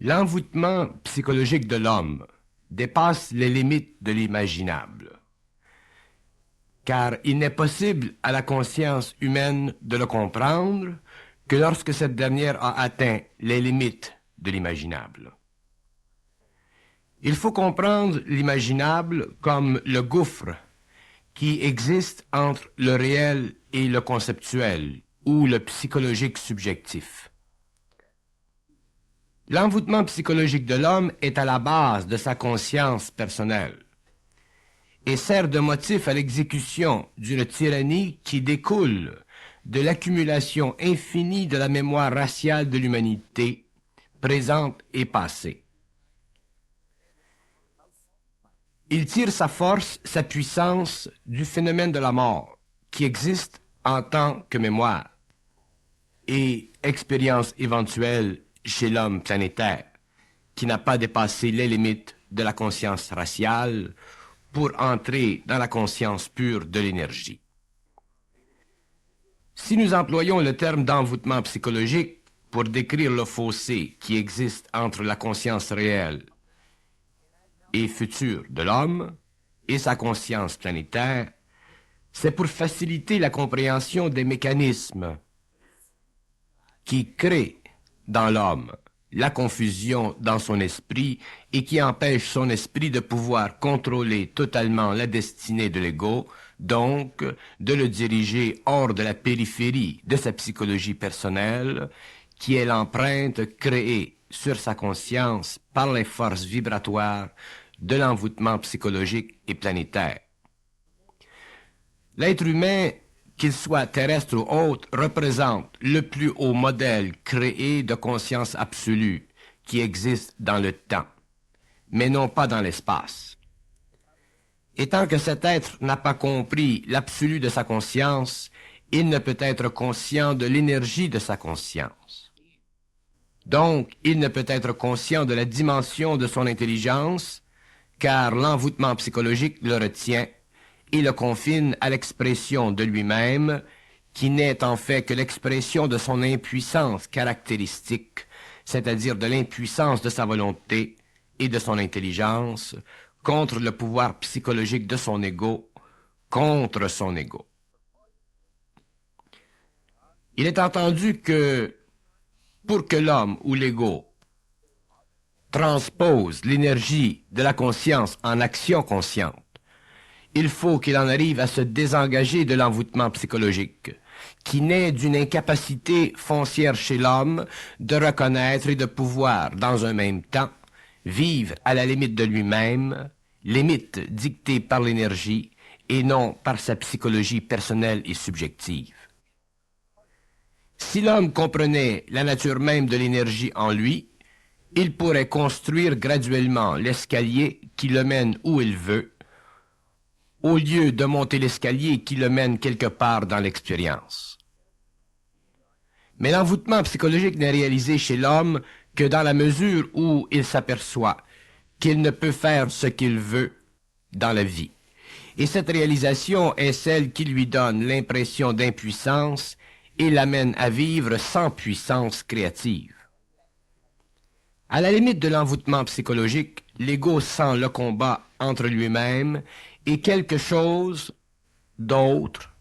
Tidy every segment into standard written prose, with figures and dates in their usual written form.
L'envoûtement psychologique de l'homme dépasse les limites de l'imaginable, car il n'est possible à la conscience humaine de le comprendre que lorsque cette dernière a atteint les limites de l'imaginable. Il faut comprendre l'imaginable comme le gouffre qui existe entre le réel et le conceptuel, ou le psychologique subjectif. L'envoûtement psychologique de l'homme est à la base de sa conscience personnelle et sert de motif à l'exécution d'une tyrannie qui découle de l'accumulation infinie de la mémoire raciale de l'humanité, présente et passée. Il tire sa force, sa puissance du phénomène de la mort, qui existe en tant que mémoire et expérience éventuelle chez l'homme planétaire, qui n'a pas dépassé les limites de la conscience raciale pour entrer dans la conscience pure de l'énergie. Si nous employons le terme d'envoûtement psychologique pour décrire le fossé qui existe entre la conscience réelle et future de l'homme et sa conscience planétaire, c'est pour faciliter la compréhension des mécanismes qui créent dans l'homme la confusion dans son esprit et qui empêche son esprit de pouvoir contrôler totalement la destinée de l'ego, donc de le diriger hors de la périphérie de sa psychologie personnelle, qui est l'empreinte créée sur sa conscience par les forces vibratoires de l'envoûtement psychologique et planétaire. L'être humain, qu'il soit terrestre ou autre, représente le plus haut modèle créé de conscience absolue qui existe dans le temps, mais non pas dans l'espace. Et tant que cet être n'a pas compris l'absolu de sa conscience, il ne peut être conscient de l'énergie de sa conscience. Donc, il ne peut être conscient de la dimension de son intelligence, car l'envoûtement psychologique le retient et le confine à l'expression de lui-même, qui n'est en fait que l'expression de son impuissance caractéristique, c'est-à-dire de l'impuissance de sa volonté et de son intelligence, contre le pouvoir psychologique de son ego, contre son ego. Il est entendu que, pour que l'homme ou l'ego transpose l'énergie de la conscience en action consciente, il faut qu'il en arrive à se désengager de l'envoûtement psychologique, qui naît d'une incapacité foncière chez l'homme de reconnaître et de pouvoir, dans un même temps, vivre à la limite de lui-même, limite dictée par l'énergie et non par sa psychologie personnelle et subjective. Si l'homme comprenait la nature même de l'énergie en lui, il pourrait construire graduellement l'escalier qui le mène où il veut, au lieu de monter l'escalier qui le mène quelque part dans l'expérience. Mais l'envoûtement psychologique n'est réalisé chez l'homme que dans la mesure où il s'aperçoit qu'il ne peut faire ce qu'il veut dans la vie. Et cette réalisation est celle qui lui donne l'impression d'impuissance et l'amène à vivre sans puissance créative. À la limite de l'envoûtement psychologique, l'ego sent le combat entre lui-même et quelque chose d'autre,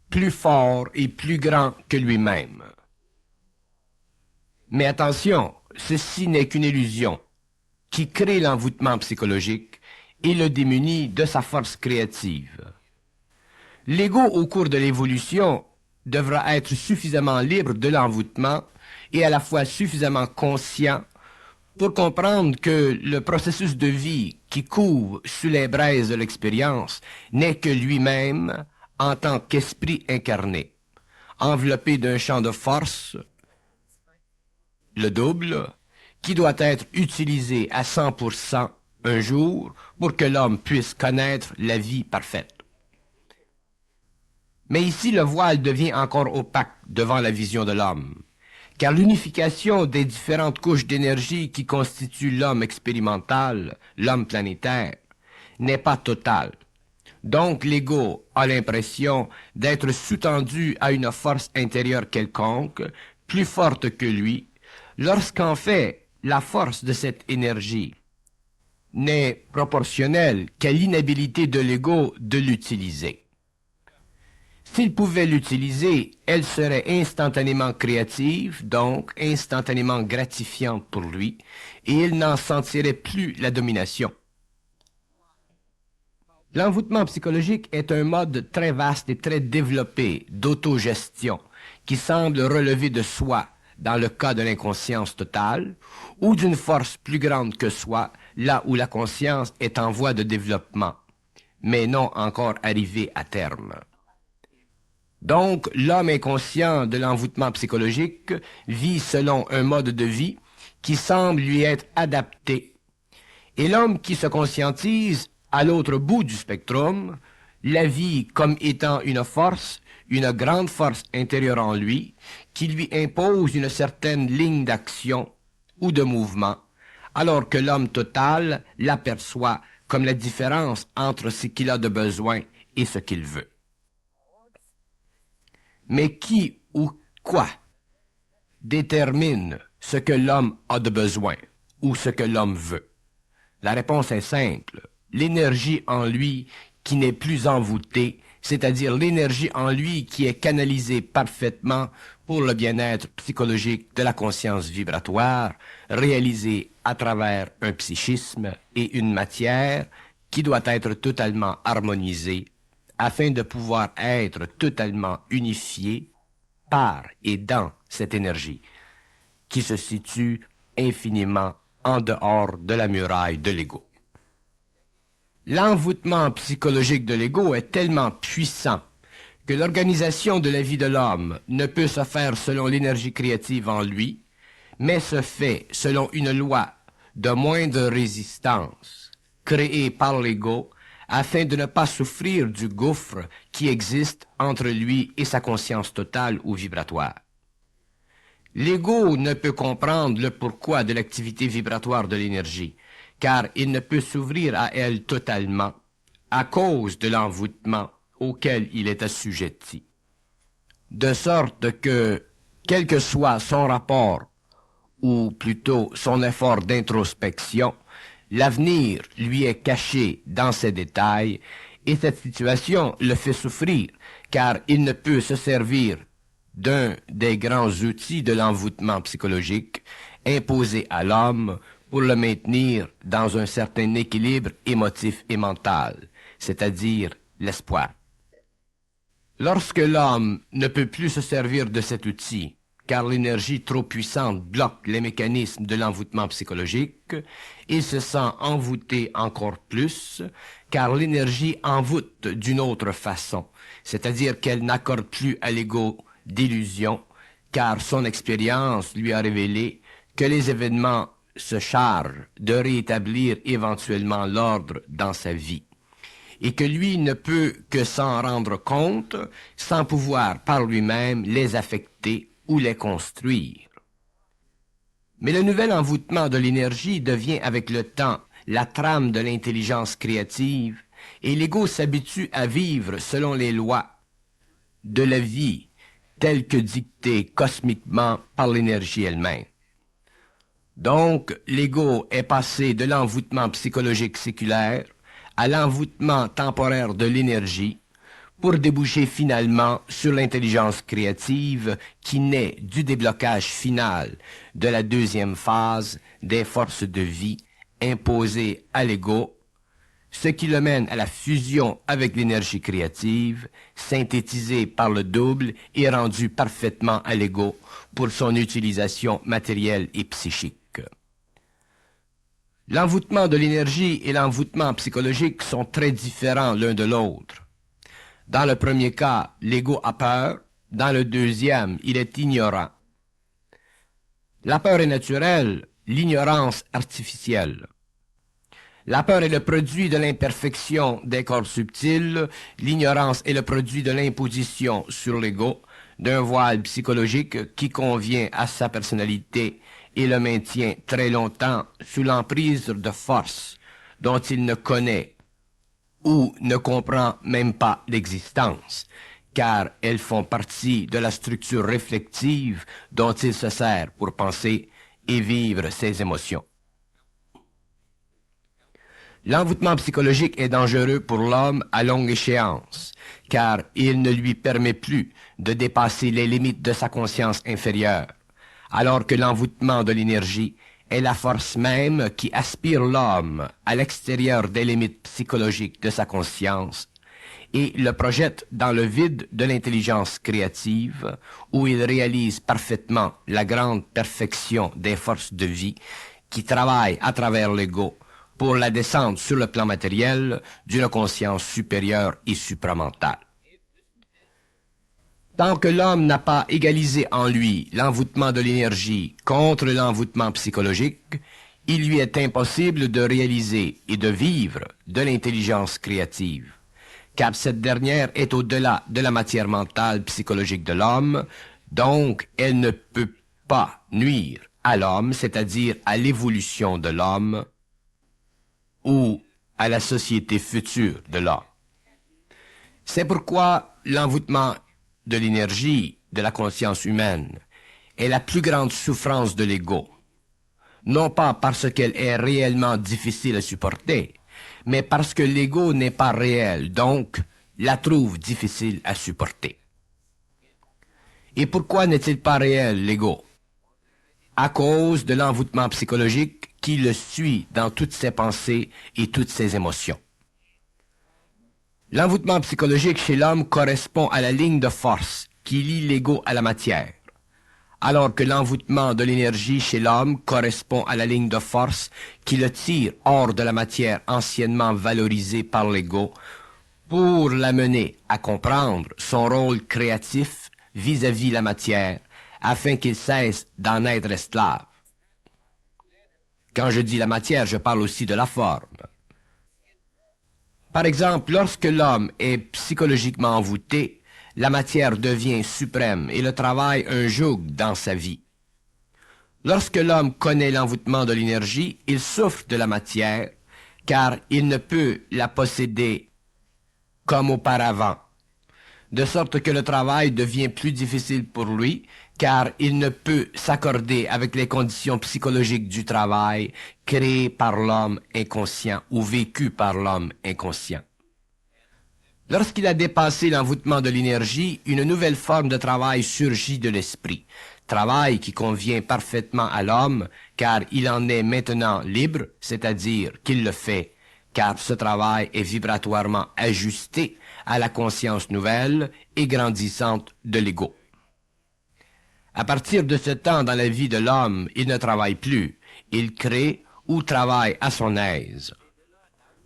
plus fort et plus grand que lui-même. Mais attention, ceci n'est qu'une illusion qui crée l'envoûtement psychologique et le démunit de sa force créative. L'ego, au cours de l'évolution, devra être suffisamment libre de l'envoûtement et à la fois suffisamment conscient pour comprendre que le processus de vie qui couvre sous les braises de l'expérience n'est que lui-même en tant qu'esprit incarné, enveloppé d'un champ de force, le double, qui doit être utilisé à 100% un jour pour que l'homme puisse connaître la vie parfaite. Mais ici, le voile devient encore opaque devant la vision de l'homme, car l'unification des différentes couches d'énergie qui constituent l'homme expérimental, l'homme planétaire, n'est pas totale. Donc l'ego a l'impression d'être sous-tendu à une force intérieure quelconque, plus forte que lui, lorsqu'en fait la force de cette énergie n'est proportionnelle qu'à l'inhabilité de l'ego de l'utiliser. S'il pouvait l'utiliser, elle serait instantanément créative, donc instantanément gratifiante pour lui, et il n'en sentirait plus la domination. L'envoûtement psychologique est un mode très vaste et très développé d'autogestion qui semble relever de soi dans le cas de l'inconscience totale ou d'une force plus grande que soi là où la conscience est en voie de développement, mais non encore arrivée à terme. Donc, l'homme inconscient de l'envoûtement psychologique vit selon un mode de vie qui semble lui être adapté. Et l'homme qui se conscientise à l'autre bout du spectrum, la vit comme étant une force, une grande force intérieure en lui, qui lui impose une certaine ligne d'action ou de mouvement, alors que l'homme total l'aperçoit comme la différence entre ce qu'il a de besoin et ce qu'il veut. Mais qui ou quoi détermine ce que l'homme a de besoin ou ce que l'homme veut? La réponse est simple. L'énergie en lui qui n'est plus envoûtée, c'est-à-dire l'énergie en lui qui est canalisée parfaitement pour le bien-être psychologique de la conscience vibratoire, réalisée à travers un psychisme et une matière qui doit être totalement harmonisée afin de pouvoir être totalement unifié par et dans cette énergie qui se situe infiniment en dehors de la muraille de l'ego. L'envoûtement psychologique de l'ego est tellement puissant que l'organisation de la vie de l'homme ne peut se faire selon l'énergie créative en lui, mais se fait selon une loi de moindre résistance créée par l'ego afin de ne pas souffrir du gouffre qui existe entre lui et sa conscience totale ou vibratoire. L'ego ne peut comprendre le pourquoi de l'activité vibratoire de l'énergie, car il ne peut s'ouvrir à elle totalement à cause de l'envoûtement auquel il est assujetti. De sorte que, quel que soit son rapport, ou plutôt son effort d'introspection, l'avenir lui est caché dans ses détails, et cette situation le fait souffrir, car il ne peut se servir d'un des grands outils de l'envoûtement psychologique imposé à l'homme pour le maintenir dans un certain équilibre émotif et mental, c'est-à-dire l'espoir. Lorsque l'homme ne peut plus se servir de cet outil, car l'énergie trop puissante bloque les mécanismes de l'envoûtement psychologique, il se sent envoûté encore plus, car l'énergie envoûte d'une autre façon, c'est-à-dire qu'elle n'accorde plus à l'ego d'illusion, car son expérience lui a révélé que les événements se chargent de rétablir éventuellement l'ordre dans sa vie, et que lui ne peut que s'en rendre compte sans pouvoir par lui-même les affecter ou les construire. Mais le nouvel envoûtement de l'énergie devient avec le temps la trame de l'intelligence créative, et l'ego s'habitue à vivre selon les lois de la vie telles que dictées cosmiquement par l'énergie elle-même. Donc, l'ego est passé de l'envoûtement psychologique séculaire à l'envoûtement temporaire de l'énergie pour déboucher finalement sur l'intelligence créative qui naît du déblocage final de la deuxième phase des forces de vie imposées à l'ego, ce qui le mène à la fusion avec l'énergie créative, synthétisée par le double et rendue parfaitement à l'ego pour son utilisation matérielle et psychique. L'envoûtement de l'énergie et l'envoûtement psychologique sont très différents l'un de l'autre. Dans le premier cas, l'ego a peur. Dans le deuxième, il est ignorant. La peur est naturelle, l'ignorance artificielle. La peur est le produit de l'imperfection des corps subtils, l'ignorance est le produit de l'imposition sur l'ego d'un voile psychologique qui convient à sa personnalité et le maintient très longtemps sous l'emprise de forces dont il ne connaît ou ne comprend même pas l'existence, car elles font partie de la structure réflexive dont il se sert pour penser et vivre ses émotions. L'envoûtement psychologique est dangereux pour l'homme à longue échéance, car il ne lui permet plus de dépasser les limites de sa conscience inférieure, alors que l'envoûtement de l'énergie est la force même qui aspire l'homme à l'extérieur des limites psychologiques de sa conscience et le projette dans le vide de l'intelligence créative, où il réalise parfaitement la grande perfection des forces de vie qui travaillent à travers l'ego pour la descente sur le plan matériel d'une conscience supérieure et supramentale. Tant que l'homme n'a pas égalisé en lui l'envoûtement de l'énergie contre l'envoûtement psychologique, il lui est impossible de réaliser et de vivre de l'intelligence créative, car cette dernière est au-delà de la matière mentale psychologique de l'homme, donc elle ne peut pas nuire à l'homme, c'est-à-dire à l'évolution de l'homme, ou à la société future de l'homme. C'est pourquoi l'envoûtement de l'énergie de la conscience humaine est la plus grande souffrance de l'ego, non pas parce qu'elle est réellement difficile à supporter, mais parce que l'ego n'est pas réel, donc la trouve difficile à supporter. Et pourquoi n'est-il pas réel, l'ego? À cause de l'envoûtement psychologique qui le suit dans toutes ses pensées et toutes ses émotions. L'envoûtement psychologique chez l'homme correspond à la ligne de force qui lie l'ego à la matière, alors que l'envoûtement de l'énergie chez l'homme correspond à la ligne de force qui le tire hors de la matière anciennement valorisée par l'ego pour l'amener à comprendre son rôle créatif vis-à-vis la matière afin qu'il cesse d'en être esclave. Quand je dis la matière, je parle aussi de la forme. Par exemple, lorsque l'homme est psychologiquement envoûté, la matière devient suprême et le travail un joug dans sa vie. Lorsque l'homme connaît l'envoûtement de l'énergie, il souffre de la matière, car il ne peut la posséder comme auparavant, de sorte que le travail devient plus difficile pour lui, car il ne peut s'accorder avec les conditions psychologiques du travail créées par l'homme inconscient ou vécues par l'homme inconscient. Lorsqu'il a dépassé l'envoûtement de l'énergie, une nouvelle forme de travail surgit de l'esprit, travail qui convient parfaitement à l'homme, car il en est maintenant libre, c'est-à-dire qu'il le fait, car ce travail est vibratoirement ajusté à la conscience nouvelle et grandissante de l'ego. À partir de ce temps dans la vie de l'homme, il ne travaille plus, il crée ou travaille à son aise.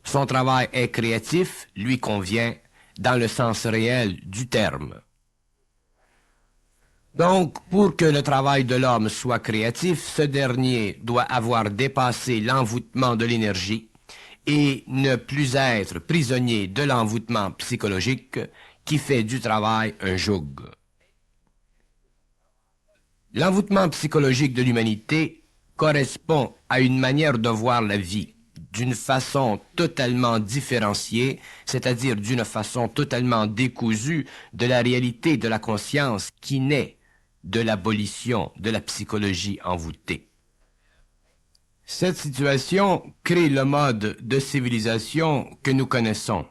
Son travail est créatif, lui convient, dans le sens réel du terme. Donc, pour que le travail de l'homme soit créatif, ce dernier doit avoir dépassé l'envoûtement de l'énergie et ne plus être prisonnier de l'envoûtement psychologique qui fait du travail un joug. L'envoûtement psychologique de l'humanité correspond à une manière de voir la vie, d'une façon totalement différenciée, c'est-à-dire d'une façon totalement décousue de la réalité de la conscience qui naît de l'abolition de la psychologie envoûtée. Cette situation crée le mode de civilisation que nous connaissons.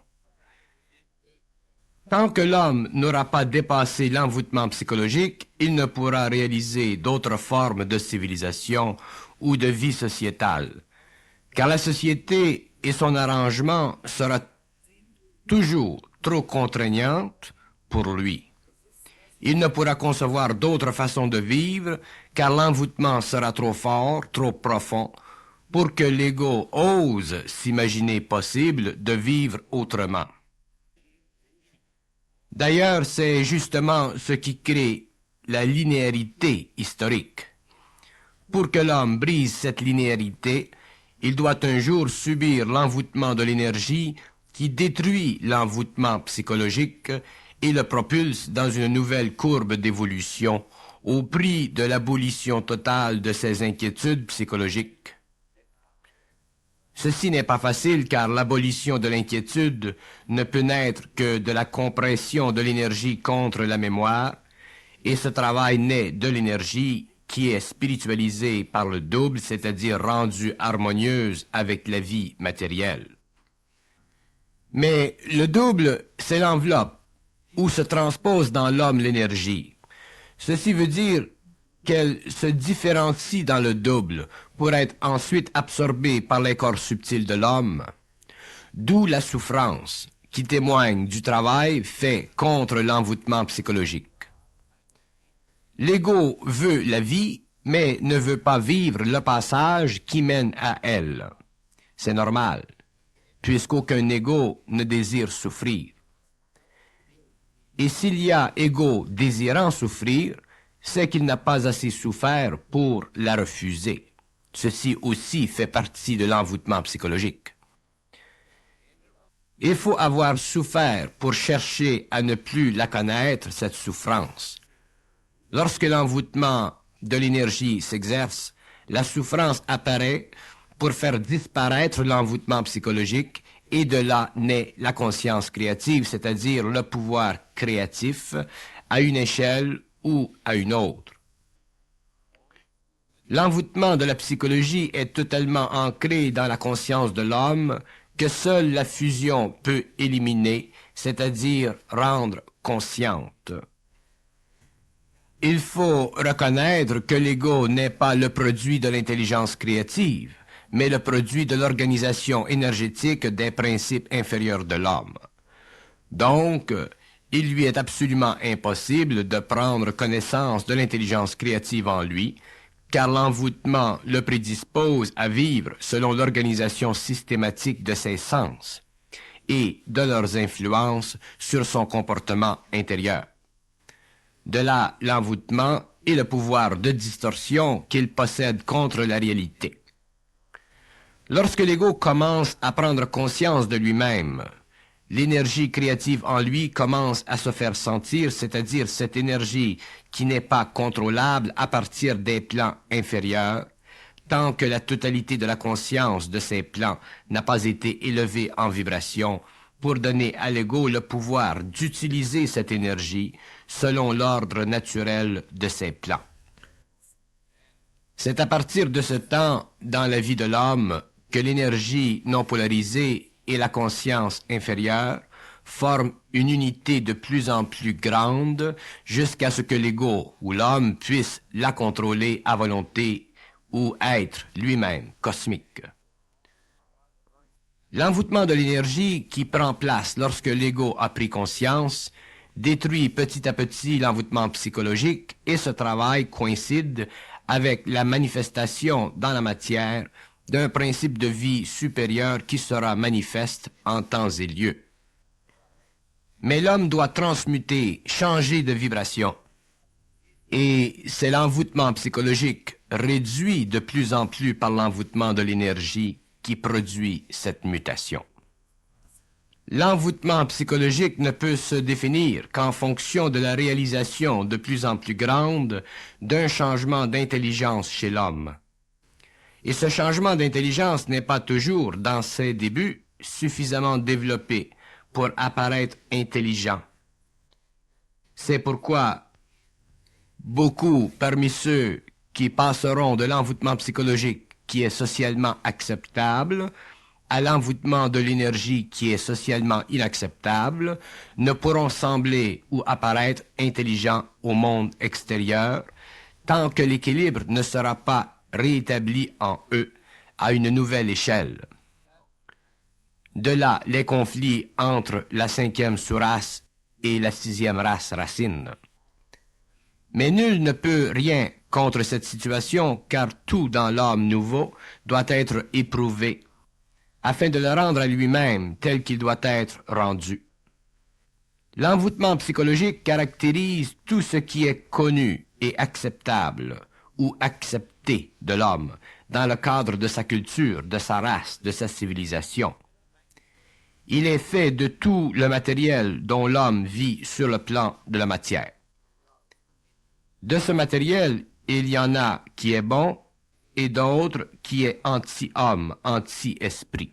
Tant que l'homme n'aura pas dépassé l'envoûtement psychologique, il ne pourra réaliser d'autres formes de civilisation ou de vie sociétale, car la société et son arrangement sera toujours trop contraignante pour lui. Il ne pourra concevoir d'autres façons de vivre, car l'envoûtement sera trop fort, trop profond, pour que l'ego ose s'imaginer possible de vivre autrement. D'ailleurs, c'est justement ce qui crée la linéarité historique. Pour que l'homme brise cette linéarité, il doit un jour subir l'envoûtement de l'énergie qui détruit l'envoûtement psychologique et le propulse dans une nouvelle courbe d'évolution au prix de l'abolition totale de ses inquiétudes psychologiques. Ceci n'est pas facile car l'abolition de l'inquiétude ne peut naître que de la compression de l'énergie contre la mémoire, et ce travail naît de l'énergie qui est spiritualisée par le double, c'est-à-dire rendue harmonieuse avec la vie matérielle. Mais le double, c'est l'enveloppe où se transpose dans l'homme l'énergie. Ceci veut dire qu'elle se différencie dans le double pour être ensuite absorbée par les corps subtils de l'homme, d'où la souffrance qui témoigne du travail fait contre l'envoûtement psychologique. L'ego veut la vie, mais ne veut pas vivre le passage qui mène à elle. C'est normal, puisqu'aucun ego ne désire souffrir. Et s'il y a ego désirant souffrir, c'est qu'il n'a pas assez souffert pour la refuser. Ceci aussi fait partie de l'envoûtement psychologique. Il faut avoir souffert pour chercher à ne plus la connaître, cette souffrance. Lorsque l'envoûtement de l'énergie s'exerce, la souffrance apparaît pour faire disparaître l'envoûtement psychologique et de là naît la conscience créative, c'est-à-dire le pouvoir créatif à une échelle ou à une autre. L'envoûtement de la psychologie est totalement ancré dans la conscience de l'homme que seule la fusion peut éliminer, c'est-à-dire rendre consciente. Il faut reconnaître que l'ego n'est pas le produit de l'intelligence créative, mais le produit de l'organisation énergétique des principes inférieurs de l'homme. Donc, il lui est absolument impossible de prendre connaissance de l'intelligence créative en lui, car l'envoûtement le prédispose à vivre selon l'organisation systématique de ses sens et de leurs influences sur son comportement intérieur. De là l'envoûtement et le pouvoir de distorsion qu'il possède contre la réalité. Lorsque l'ego commence à prendre conscience de lui-même, l'énergie créative en lui commence à se faire sentir, c'est-à-dire cette énergie qui n'est pas contrôlable à partir des plans inférieurs, tant que la totalité de la conscience de ces plans n'a pas été élevée en vibration, pour donner à l'ego le pouvoir d'utiliser cette énergie selon l'ordre naturel de ses plans. C'est à partir de ce temps dans la vie de l'homme que l'énergie non polarisée et la conscience inférieure forment une unité de plus en plus grande jusqu'à ce que l'ego ou l'homme puisse la contrôler à volonté ou être lui-même cosmique. L'envoûtement de l'énergie qui prend place lorsque l'ego a pris conscience détruit petit à petit l'envoûtement psychologique et ce travail coïncide avec la manifestation dans la matière d'un principe de vie supérieur qui sera manifeste en temps et lieu. Mais l'homme doit transmuter, changer de vibration. Et c'est l'envoûtement psychologique réduit de plus en plus par l'envoûtement de l'énergie qui produit cette mutation. L'envoûtement psychologique ne peut se définir qu'en fonction de la réalisation de plus en plus grande d'un changement d'intelligence chez l'homme. Et ce changement d'intelligence n'est pas toujours, dans ses débuts, suffisamment développé pour apparaître intelligent. C'est pourquoi beaucoup parmi ceux qui passeront de l'envoûtement psychologique qui est socialement acceptable à l'envoûtement de l'énergie qui est socialement inacceptable, ne pourront sembler ou apparaître intelligents au monde extérieur tant que l'équilibre ne sera pas réétabli en eux à une nouvelle échelle. De là les conflits entre la 5e sous-race et la 6e race racine. Mais nul ne peut rien contre cette situation, car tout dans l'homme nouveau doit être éprouvé, afin de le rendre à lui-même tel qu'il doit être rendu. L'envoûtement psychologique caractérise tout ce qui est connu et acceptable ou accepté de l'homme dans le cadre de sa culture, de sa race, de sa civilisation. Il est fait de tout le matériel dont l'homme vit sur le plan de la matière. De ce matériel, il y en a qui est bon et d'autres qui est anti-homme, anti-esprit.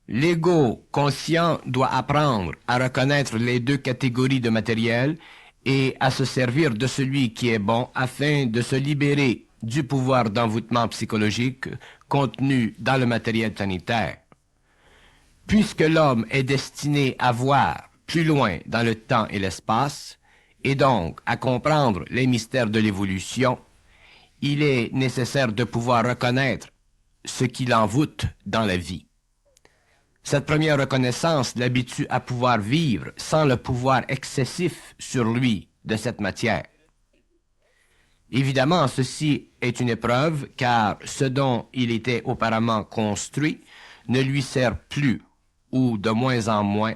L'ego conscient doit apprendre à reconnaître les deux catégories de matériel et à se servir de celui qui est bon afin de se libérer du pouvoir d'envoûtement psychologique contenu dans le matériel planétaire. Puisque l'homme est destiné à voir plus loin dans le temps et l'espace, et donc à comprendre les mystères de l'évolution, il est nécessaire de pouvoir reconnaître ce qui l'envoûte dans la vie. Cette première reconnaissance l'habitue à pouvoir vivre sans le pouvoir excessif sur lui de cette matière. Évidemment, ceci est une épreuve, car ce dont il était auparavant construit ne lui sert plus, ou de moins en moins,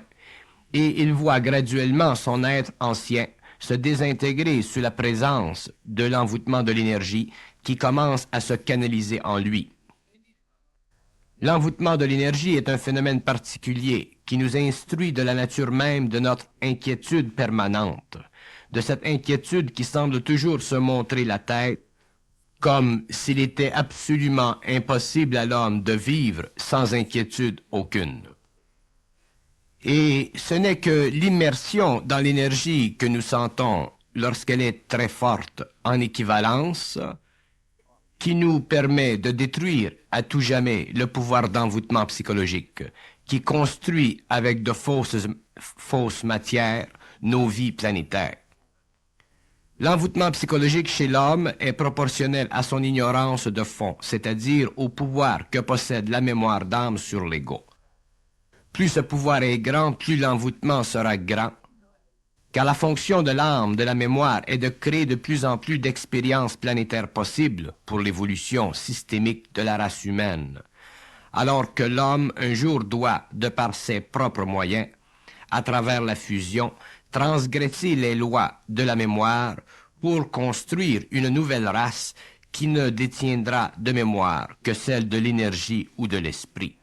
et il voit graduellement son être ancien se désintégrer sous la présence de l'envoûtement de l'énergie qui commence à se canaliser en lui. L'envoûtement de l'énergie est un phénomène particulier qui nous instruit de la nature même de notre inquiétude permanente, de cette inquiétude qui semble toujours se montrer la tête, comme s'il était absolument impossible à l'homme de vivre sans inquiétude aucune. Et ce n'est que l'immersion dans l'énergie que nous sentons lorsqu'elle est très forte en équivalence qui nous permet de détruire à tout jamais le pouvoir d'envoûtement psychologique qui construit avec de fausses matières nos vies planétaires. L'envoûtement psychologique chez l'homme est proportionnel à son ignorance de fond, c'est-à-dire au pouvoir que possède la mémoire d'âme sur l'ego. Plus ce pouvoir est grand, plus l'envoûtement sera grand, car la fonction de l'âme, de la mémoire, est de créer de plus en plus d'expériences planétaires possibles pour l'évolution systémique de la race humaine, alors que l'homme un jour doit, de par ses propres moyens, à travers la fusion, transgresser les lois de la mémoire pour construire une nouvelle race qui ne détiendra de mémoire que celle de l'énergie ou de l'esprit.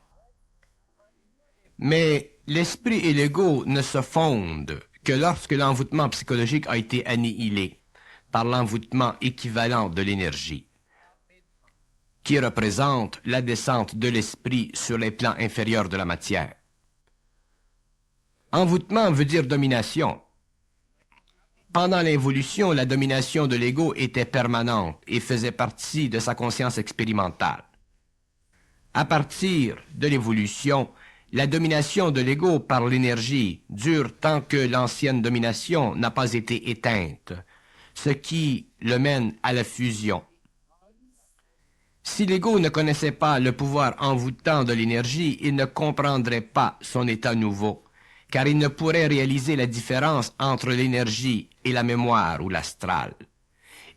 Mais l'esprit et l'ego ne se fondent que lorsque l'envoûtement psychologique a été annihilé par l'envoûtement équivalent de l'énergie, qui représente la descente de l'esprit sur les plans inférieurs de la matière. Envoûtement veut dire domination. Pendant l'évolution, la domination de l'ego était permanente et faisait partie de sa conscience expérimentale. À partir de l'évolution, la domination de l'ego par l'énergie dure tant que l'ancienne domination n'a pas été éteinte, ce qui le mène à la fusion. Si l'ego ne connaissait pas le pouvoir envoûtant de l'énergie, il ne comprendrait pas son état nouveau, car il ne pourrait réaliser la différence entre l'énergie et la mémoire ou l'astral.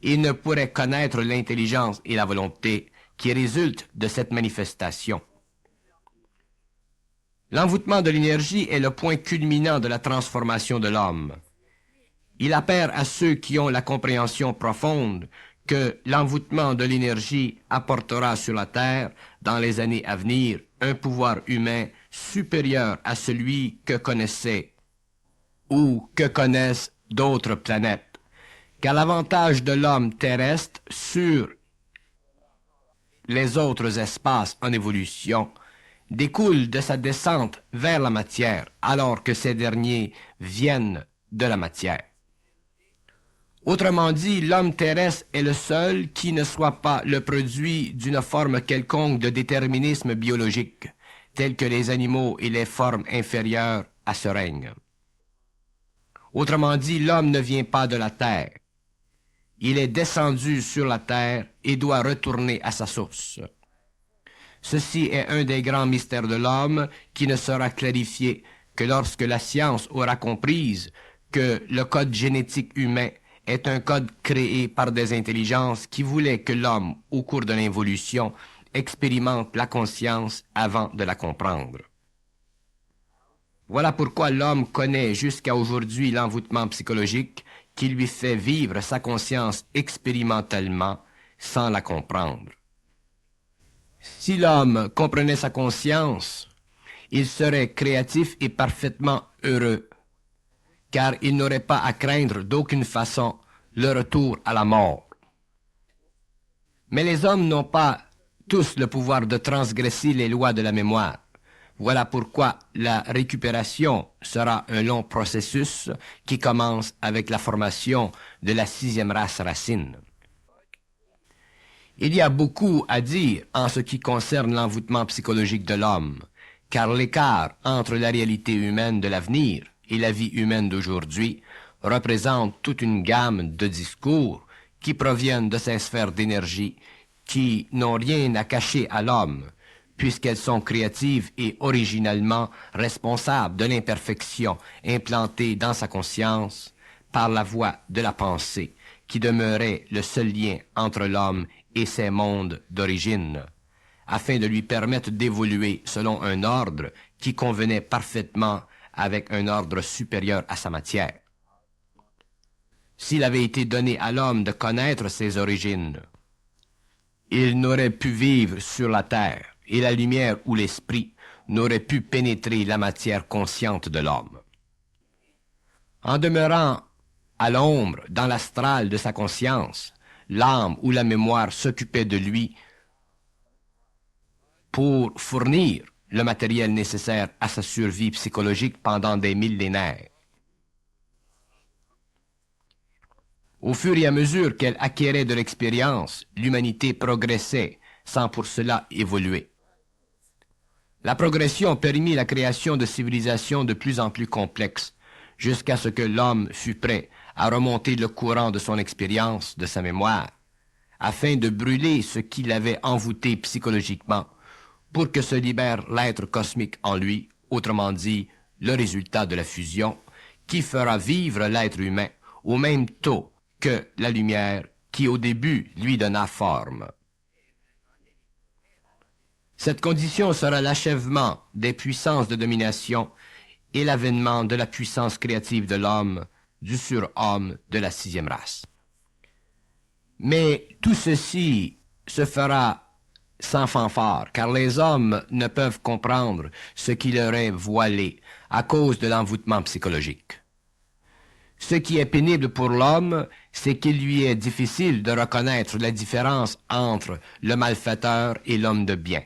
Il ne pourrait connaître l'intelligence et la volonté qui résultent de cette manifestation. L'envoûtement de l'énergie est le point culminant de la transformation de l'homme. Il apparaît à ceux qui ont la compréhension profonde que l'envoûtement de l'énergie apportera sur la Terre, dans les années à venir, un pouvoir humain supérieur à celui que connaissait ou que connaissent d'autres planètes, car l'avantage de l'homme terrestre sur les autres espaces en évolution découle de sa descente vers la matière, alors que ces derniers viennent de la matière. Autrement dit, l'homme terrestre est le seul qui ne soit pas le produit d'une forme quelconque de déterminisme biologique, tel que les animaux et les formes inférieures à ce règne. Autrement dit, l'homme ne vient pas de la terre. Il est descendu sur la terre et doit retourner à sa source. Ceci est un des grands mystères de l'homme qui ne sera clarifié que lorsque la science aura comprise que le code génétique humain est un code créé par des intelligences qui voulaient que l'homme, au cours de l'évolution, expérimente la conscience avant de la comprendre. Voilà pourquoi l'homme connaît jusqu'à aujourd'hui l'envoûtement psychologique qui lui fait vivre sa conscience expérimentalement sans la comprendre. Si l'homme comprenait sa conscience, il serait créatif et parfaitement heureux, car il n'aurait pas à craindre d'aucune façon le retour à la mort. Mais les hommes n'ont pas tous le pouvoir de transgresser les lois de la mémoire, Voilà pourquoi la récupération sera un long processus qui commence avec la formation de la sixième race racine. Il y a beaucoup à dire en ce qui concerne l'envoûtement psychologique de l'homme, car l'écart entre la réalité humaine de l'avenir et la vie humaine d'aujourd'hui représente toute une gamme de discours qui proviennent de ces sphères d'énergie qui n'ont rien à cacher à l'homme, puisqu'elles sont créatives et originellement responsables de l'imperfection implantée dans sa conscience par la voie de la pensée, qui demeurait le seul lien entre l'homme et ses mondes d'origine, afin de lui permettre d'évoluer selon un ordre qui convenait parfaitement avec un ordre supérieur à sa matière. S'il avait été donné à l'homme de connaître ses origines, il n'aurait pu vivre sur la terre, et la lumière ou l'esprit n'aurait pu pénétrer la matière consciente de l'homme. En demeurant à l'ombre, dans l'astral de sa conscience, l'âme ou la mémoire s'occupait de lui pour fournir le matériel nécessaire à sa survie psychologique pendant des millénaires. Au fur et à mesure qu'elle acquérait de l'expérience, l'humanité progressait sans pour cela évoluer. La progression permit la création de civilisations de plus en plus complexes, jusqu'à ce que l'homme fût prêt à remonter le courant de son expérience, de sa mémoire, afin de brûler ce qui l'avait envoûté psychologiquement, pour que se libère l'être cosmique en lui, autrement dit, le résultat de la fusion, qui fera vivre l'être humain au même taux que la lumière qui au début lui donna forme. Cette condition sera l'achèvement des puissances de domination et l'avènement de la puissance créative de l'homme, du surhomme de la sixième race. Mais tout ceci se fera sans fanfare, car les hommes ne peuvent comprendre ce qui leur est voilé à cause de l'envoûtement psychologique. Ce qui est pénible pour l'homme, c'est qu'il lui est difficile de reconnaître la différence entre le malfaiteur et l'homme de bien,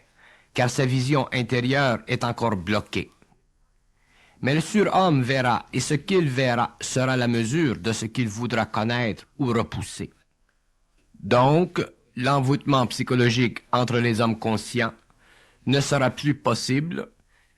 car sa vision intérieure est encore bloquée. Mais le surhomme verra, et ce qu'il verra sera la mesure de ce qu'il voudra connaître ou repousser. Donc, l'envoûtement psychologique entre les hommes conscients ne sera plus possible,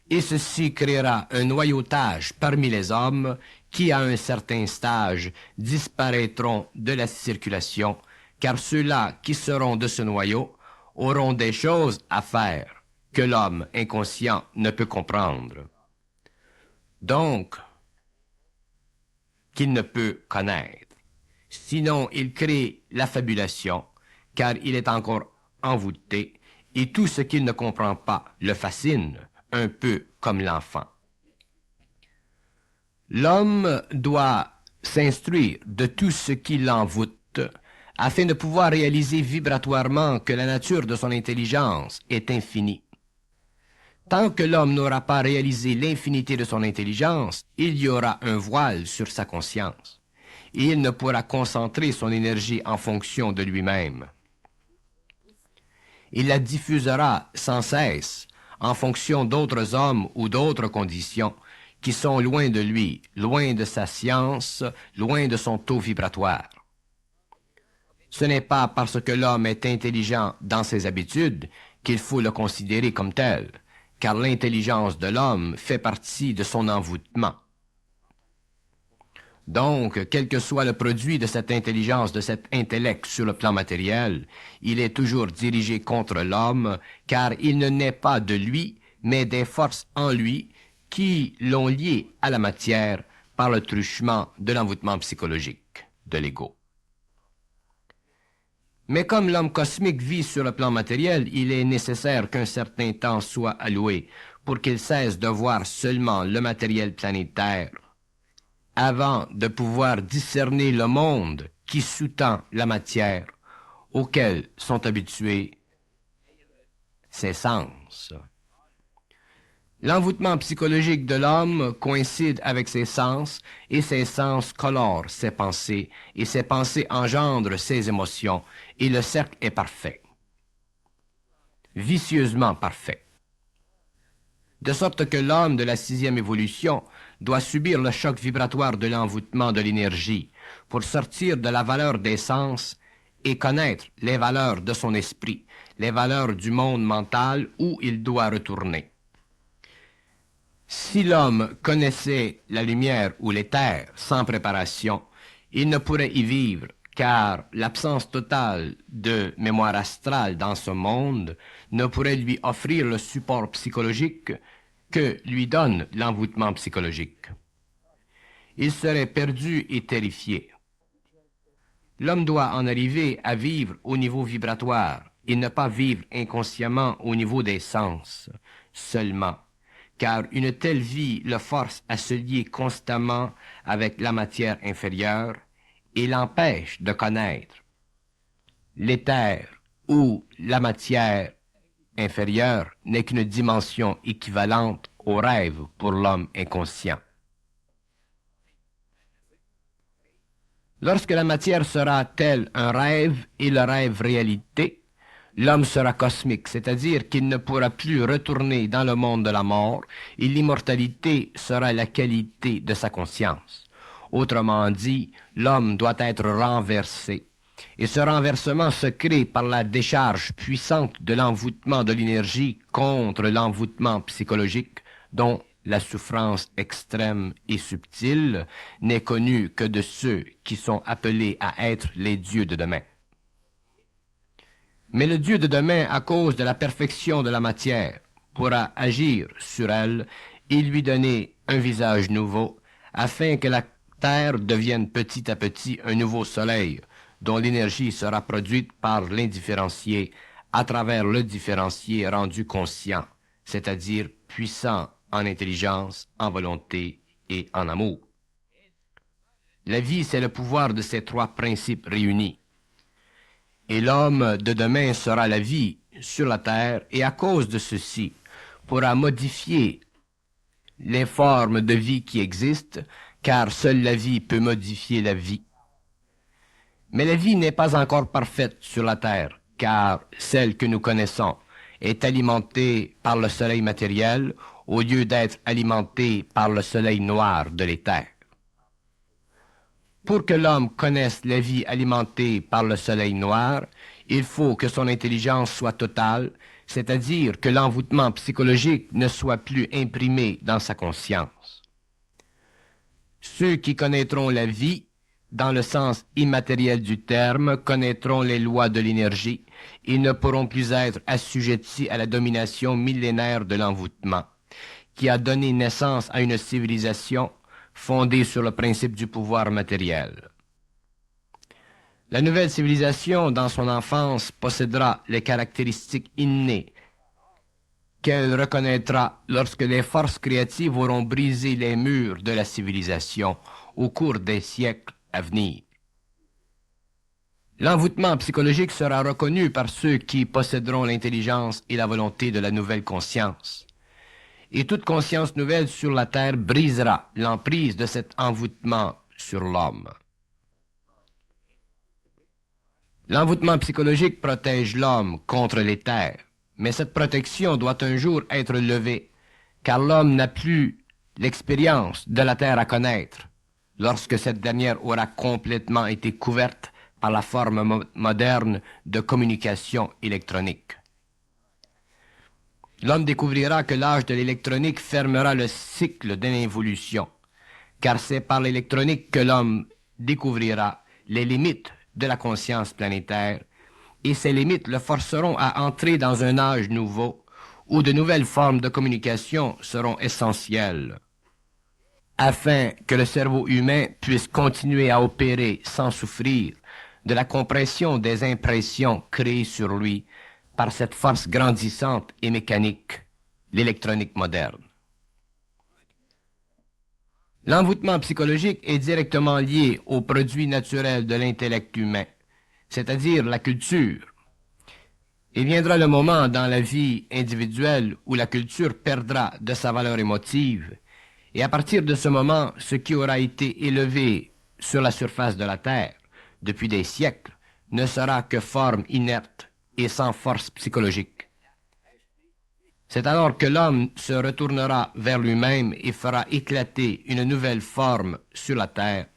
et ceci créera un noyautage parmi les hommes qui, à un certain stage, disparaîtront de la circulation, car ceux-là qui seront de ce noyau auront des choses à faire que l'homme inconscient ne peut comprendre. Donc, qu'il ne peut connaître. Sinon, il crée la fabulation, car il est encore envoûté, et tout ce qu'il ne comprend pas le fascine, un peu comme l'enfant. L'homme doit s'instruire de tout ce qui l'envoûte, afin de pouvoir réaliser vibratoirement que la nature de son intelligence est infinie. Tant que l'homme n'aura pas réalisé l'infinité de son intelligence, il y aura un voile sur sa conscience, et il ne pourra concentrer son énergie en fonction de lui-même. Il la diffusera sans cesse en fonction d'autres hommes ou d'autres conditions qui sont loin de lui, loin de sa science, loin de son taux vibratoire. Ce n'est pas parce que l'homme est intelligent dans ses habitudes qu'il faut le considérer comme tel, car l'intelligence de l'homme fait partie de son envoûtement. Donc, quel que soit le produit de cette intelligence, de cet intellect sur le plan matériel, il est toujours dirigé contre l'homme, car il ne naît pas de lui, mais des forces en lui qui l'ont lié à la matière par le truchement de l'envoûtement psychologique de l'ego. Mais comme l'homme cosmique vit sur le plan matériel, il est nécessaire qu'un certain temps soit alloué pour qu'il cesse de voir seulement le matériel planétaire avant de pouvoir discerner le monde qui sous-tend la matière auquel sont habitués ses sens. L'envoûtement psychologique de l'homme coïncide avec ses sens, et ses sens colorent ses pensées, et ses pensées engendrent ses émotions, et le cercle est parfait. Vicieusement parfait. de sorte que l'homme de la sixième évolution doit subir le choc vibratoire de l'envoûtement de l'énergie pour sortir de la valeur des sens et connaître les valeurs de son esprit, les valeurs du monde mental où il doit retourner. Si l'homme connaissait la lumière ou l'éther sans préparation, il ne pourrait y vivre, car l'absence totale de mémoire astrale dans ce monde ne pourrait lui offrir le support psychologique que lui donne l'envoûtement psychologique. Il serait perdu et terrifié. L'homme doit en arriver à vivre au niveau vibratoire et ne pas vivre inconsciemment au niveau des sens seulement, car une telle vie le force à se lier constamment avec la matière inférieure et l'empêche de connaître l'éther ou la matière inférieure n'est qu'une dimension équivalente au rêve pour l'homme inconscient. Lorsque la matière sera tel un rêve et le rêve réalité, l'homme sera cosmique, c'est-à-dire qu'il ne pourra plus retourner dans le monde de la mort et l'immortalité sera la qualité de sa conscience. Autrement dit, l'homme doit être renversé. Et ce renversement se crée par la décharge puissante de l'envoûtement de l'énergie contre l'envoûtement psychologique dont la souffrance extrême et subtile n'est connue que de ceux qui sont appelés à être les dieux de demain. Mais le Dieu de demain, à cause de la perfection de la matière, pourra agir sur elle et lui donner un visage nouveau, afin que la Terre devienne petit à petit un nouveau soleil, dont l'énergie sera produite par l'indifférencié à travers le différencié rendu conscient, c'est-à-dire puissant en intelligence, en volonté et en amour. La vie, c'est le pouvoir de ces trois principes réunis. Et l'homme de demain sera la vie sur la terre et à cause de ceci pourra modifier les formes de vie qui existent, car seule la vie peut modifier la vie. Mais la vie n'est pas encore parfaite sur la terre, car celle que nous connaissons est alimentée par le soleil matériel au lieu d'être alimentée par le soleil noir de l'éther. Pour que l'homme connaisse la vie alimentée par le soleil noir, il faut que son intelligence soit totale, c'est-à-dire que l'envoûtement psychologique ne soit plus imprimé dans sa conscience. Ceux qui connaîtront la vie, dans le sens immatériel du terme, connaîtront les lois de l'énergie et ne pourront plus être assujettis à la domination millénaire de l'envoûtement, qui a donné naissance à une civilisation fondée sur le principe du pouvoir matériel. La nouvelle civilisation, dans son enfance, possédera les caractéristiques innées qu'elle reconnaîtra lorsque les forces créatives auront brisé les murs de la civilisation au cours des siècles à venir. L'envoûtement psychologique sera reconnu par ceux qui posséderont l'intelligence et la volonté de la nouvelle conscience. Et toute conscience nouvelle sur la terre brisera l'emprise de cet envoûtement sur l'homme. L'envoûtement psychologique protège l'homme contre l'éther, mais cette protection doit un jour être levée, car l'homme n'a plus l'expérience de la terre à connaître, lorsque cette dernière aura complètement été couverte par la forme moderne de communication électronique. L'homme découvrira que l'âge de l'électronique fermera le cycle de l'involution, car c'est par l'électronique que l'homme découvrira les limites de la conscience planétaire, et ces limites le forceront à entrer dans un âge nouveau, où de nouvelles formes de communication seront essentielles, afin que le cerveau humain puisse continuer à opérer sans souffrir de la compression des impressions créées sur lui par cette force grandissante et mécanique, l'électronique moderne. L'envoûtement psychologique est directement lié au produit naturel de l'intellect humain, c'est-à-dire la culture. Il viendra le moment dans la vie individuelle où la culture perdra de sa valeur émotive, et à partir de ce moment, ce qui aura été élevé sur la surface de la Terre depuis des siècles ne sera que forme inerte et sans force psychologique. C'est alors que l'homme se retournera vers lui-même et fera éclater une nouvelle forme sur la Terre,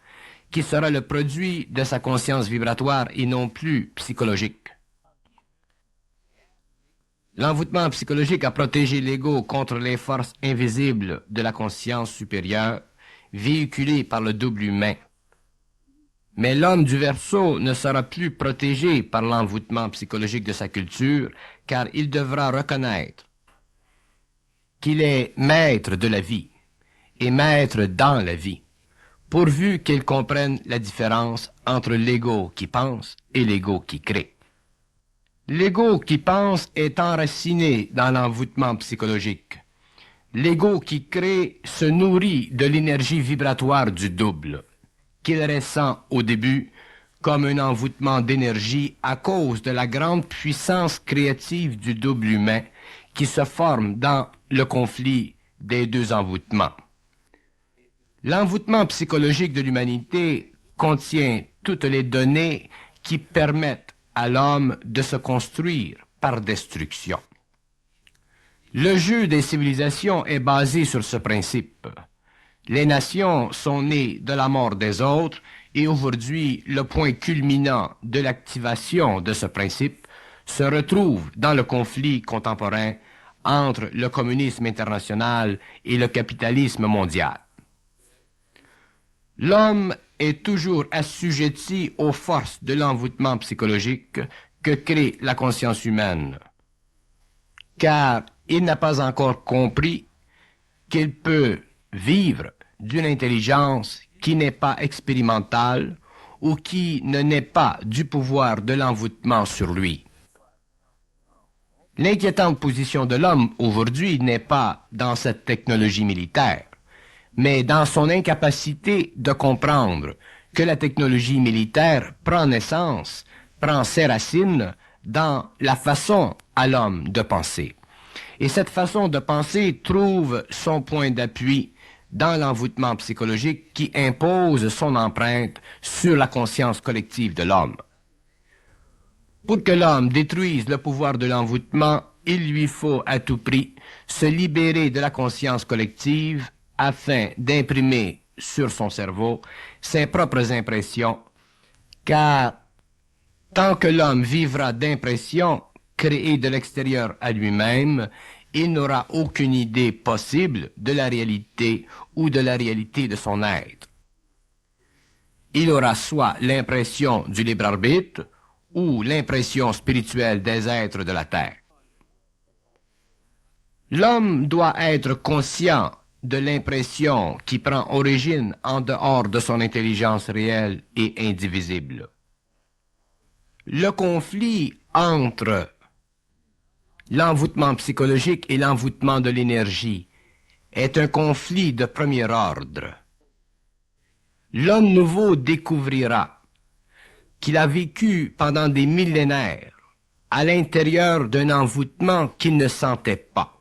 qui sera le produit de sa conscience vibratoire et non plus psychologique. L'envoûtement psychologique a protégé l'ego contre les forces invisibles de la conscience supérieure, véhiculées par le double humain. Mais l'homme du Verseau ne sera plus protégé par l'envoûtement psychologique de sa culture, car il devra reconnaître qu'il est maître de la vie et maître dans la vie, pourvu qu'il comprenne la différence entre l'ego qui pense et l'ego qui crée. L'ego qui pense est enraciné dans l'envoûtement psychologique. L'ego qui crée se nourrit de l'énergie vibratoire du double, qu'il ressent au début comme un envoûtement d'énergie à cause de la grande puissance créative du double humain qui se forme dans le conflit des deux envoûtements. L'envoûtement psychologique de l'humanité contient toutes les données qui permettent à l'homme de se construire par destruction. Le jeu des civilisations est basé sur ce principe. Les nations sont nées de la mort des autres et aujourd'hui, le point culminant de l'activation de ce principe se retrouve dans le conflit contemporain entre le communisme international et le capitalisme mondial. L'homme est toujours assujetti aux forces de l'envoûtement psychologique que crée la conscience humaine, car il n'a pas encore compris qu'il peut vivre d'une intelligence qui n'est pas expérimentale ou qui ne naît pas du pouvoir de l'envoûtement sur lui. L'inquiétante position de l'homme aujourd'hui n'est pas dans cette technologie militaire, mais dans son incapacité de comprendre que la technologie militaire prend naissance, prend ses racines dans la façon à l'homme de penser. Et cette façon de penser trouve son point d'appui dans l'envoûtement psychologique qui impose son empreinte sur la conscience collective de l'homme. Pour que l'homme détruise le pouvoir de l'envoûtement, il lui faut à tout prix se libérer de la conscience collective afin d'imprimer sur son cerveau ses propres impressions, car tant que l'homme vivra d'impressions créées de l'extérieur à lui-même, il n'aura aucune idée possible de la réalité ou de la réalité de son être. Il aura soit l'impression du libre arbitre ou l'impression spirituelle des êtres de la terre. L'homme doit être conscient de l'impression qui prend origine en dehors de son intelligence réelle et indivisible. Le conflit entre l'envoûtement psychologique et l'envoûtement de l'énergie est un conflit de premier ordre. L'homme nouveau découvrira qu'il a vécu pendant des millénaires à l'intérieur d'un envoûtement qu'il ne sentait pas.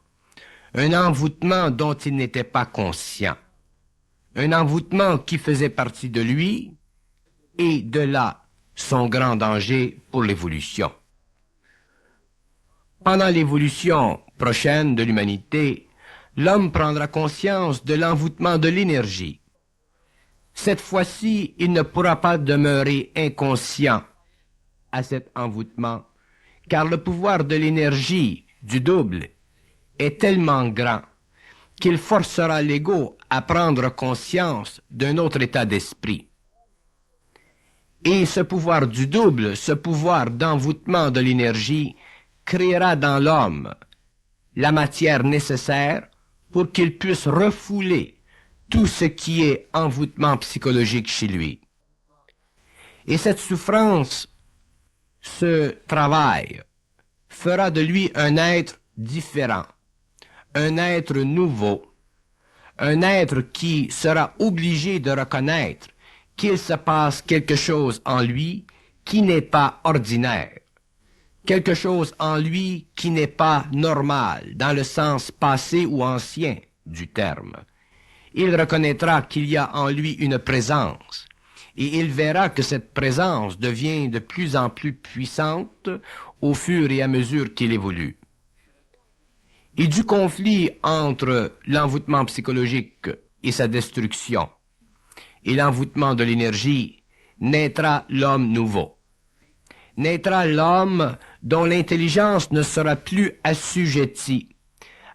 Un envoûtement dont il n'était pas conscient. Un envoûtement qui faisait partie de lui, et de là son grand danger pour l'évolution. Pendant l'évolution prochaine de l'humanité, l'homme prendra conscience de l'envoûtement de l'énergie. Cette fois-ci, il ne pourra pas demeurer inconscient à cet envoûtement, car le pouvoir de l'énergie, du double, est tellement grand qu'il forcera l'ego à prendre conscience d'un autre état d'esprit. Et ce pouvoir du double, ce pouvoir d'envoûtement de l'énergie, créera dans l'homme la matière nécessaire pour qu'il puisse refouler tout ce qui est envoûtement psychologique chez lui. Et cette souffrance, ce travail, fera de lui un être différent, un être nouveau, un être qui sera obligé de reconnaître qu'il se passe quelque chose en lui qui n'est pas ordinaire, quelque chose en lui qui n'est pas normal dans le sens passé ou ancien du terme. Il reconnaîtra qu'il y a en lui une présence, et il verra que cette présence devient de plus en plus puissante au fur et à mesure qu'il évolue. et du conflit entre l'envoûtement psychologique et sa destruction et l'envoûtement de l'énergie, naîtra l'homme nouveau. Naîtra l'homme dont l'intelligence ne sera plus assujettie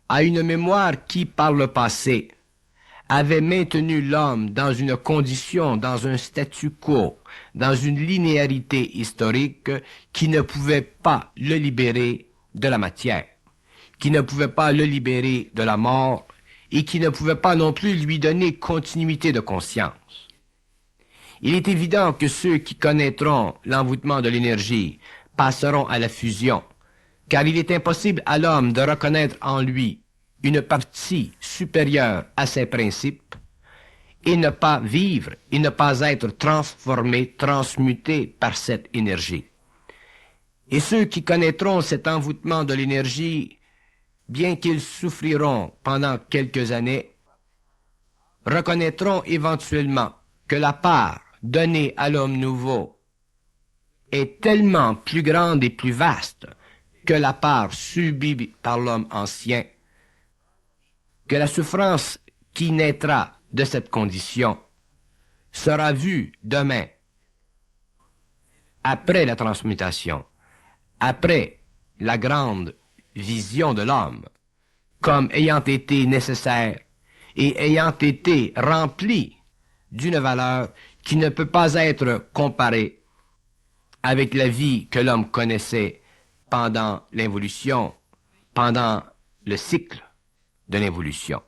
à une mémoire qui, par le passé, avait maintenu l'homme dans une condition, dans un statu quo, dans une linéarité historique qui ne pouvait pas le libérer de la matière, qui ne pouvait pas le libérer de la mort et qui ne pouvait pas non plus lui donner continuité de conscience. Il est évident que ceux qui connaîtront l'envoûtement de l'énergie passeront à la fusion, car il est impossible à l'homme de reconnaître en lui une partie supérieure à ses principes et ne pas vivre et ne pas être transformé, transmuté par cette énergie. Et ceux qui connaîtront cet envoûtement de l'énergie, bien qu'ils souffriront pendant quelques années, reconnaîtront éventuellement que la part donnée à l'homme nouveau est tellement plus grande et plus vaste que la part subie par l'homme ancien, que la souffrance qui naîtra de cette condition sera vue demain, après la transmutation, après la grande vision de l'homme, comme ayant été nécessaire et ayant été remplie d'une valeur qui ne peut pas être comparée avec la vie que l'homme connaissait pendant l'involution, pendant le cycle de l'involution.